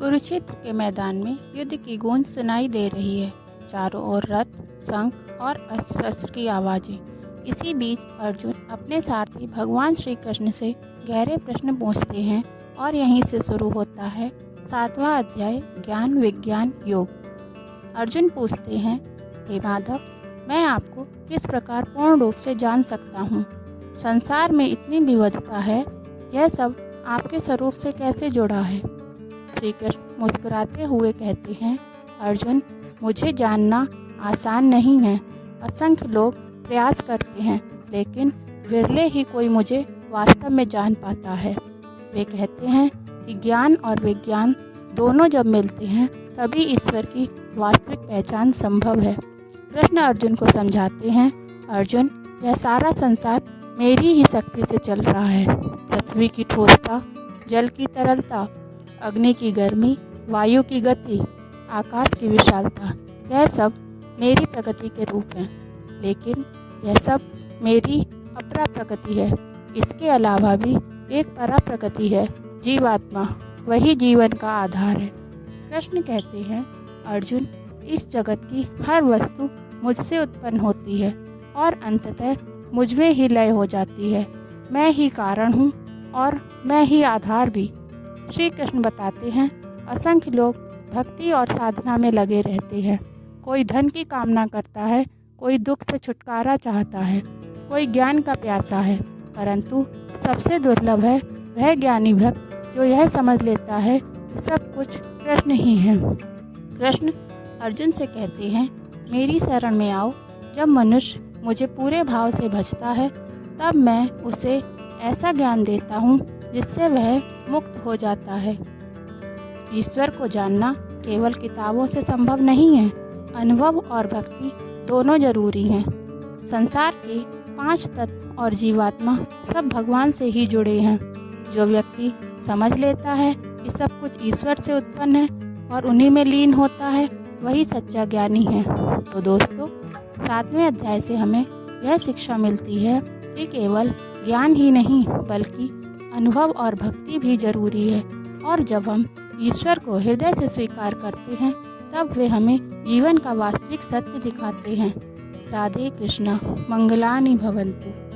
कुरुक्षेत्र के मैदान में युद्ध की गूंज सुनाई दे रही है। चारों ओर रथ, शंख और अस्त्र की आवाजें। इसी बीच अर्जुन अपने सारथी भगवान श्री कृष्ण से गहरे प्रश्न पूछते हैं और यहीं से शुरू होता है 7वां अध्याय ज्ञान विज्ञान योग। अर्जुन पूछते हैं, हे माधव, मैं आपको किस प्रकार पूर्ण रूप से जान सकता हूँ? संसार में इतनी विविधता है, यह सब आपके स्वरूप से कैसे जुड़ा है? श्री कृष्ण मुस्कुराते हुए कहते हैं, अर्जुन, मुझे जानना आसान नहीं है। असंख्य लोग प्रयास करते हैं, लेकिन विरले ही कोई मुझे वास्तव में जान पाता है। वे कहते हैं कि ज्ञान और विज्ञान दोनों जब मिलते हैं तभी ईश्वर की वास्तविक पहचान संभव है। कृष्ण अर्जुन को समझाते हैं, अर्जुन, यह सारा संसार मेरी ही शक्ति से चल रहा है। पृथ्वी की ठोसता, जल की तरलता, अग्नि की गर्मी, वायु की गति, आकाश की विशालता, यह सब मेरी प्रकृति के रूप हैं। लेकिन यह सब मेरी अपरा प्रकृति है। इसके अलावा भी एक परा प्रकृति है, जीवात्मा, वही जीवन का आधार है। कृष्ण कहते हैं, अर्जुन, इस जगत की हर वस्तु मुझसे उत्पन्न होती है और अंततः मुझ में ही लय हो जाती है। मैं ही कारण हूँ और मैं ही आधार भी। श्री कृष्ण बताते हैं, असंख्य लोग भक्ति और साधना में लगे रहते हैं। कोई धन की कामना करता है, कोई दुख से छुटकारा चाहता है, कोई ज्ञान का प्यासा है, परंतु सबसे दुर्लभ है वह ज्ञानी भक्त जो यह समझ लेता है कि सब कुछ कृष्ण ही है। कृष्ण अर्जुन से कहते हैं, मेरी शरण में आओ। जब मनुष्य मुझे पूरे भाव से भजता है, तब मैं उसे ऐसा ज्ञान देता हूँ जिससे वह मुक्त हो जाता है। ईश्वर को जानना केवल किताबों से संभव नहीं है। अनुभव और भक्ति दोनों जरूरी हैं। संसार के 5 तत्व और जीवात्मा सब भगवान से ही जुड़े हैं। जो व्यक्ति समझ लेता है कि सब कुछ ईश्वर से उत्पन्न है और उन्हीं में लीन होता है, वही सच्चा ज्ञानी है। तो दोस्तों, 7वें अध्याय से हमें यह शिक्षा मिलती है कि केवल ज्ञान ही नहीं बल्कि अनुभव और भक्ति भी जरूरी है। और जब हम ईश्वर को हृदय से स्वीकार करते हैं, तब वे हमें जीवन का वास्तविक सत्य दिखाते हैं। राधे कृष्णा, मंगलानि भवन्तु।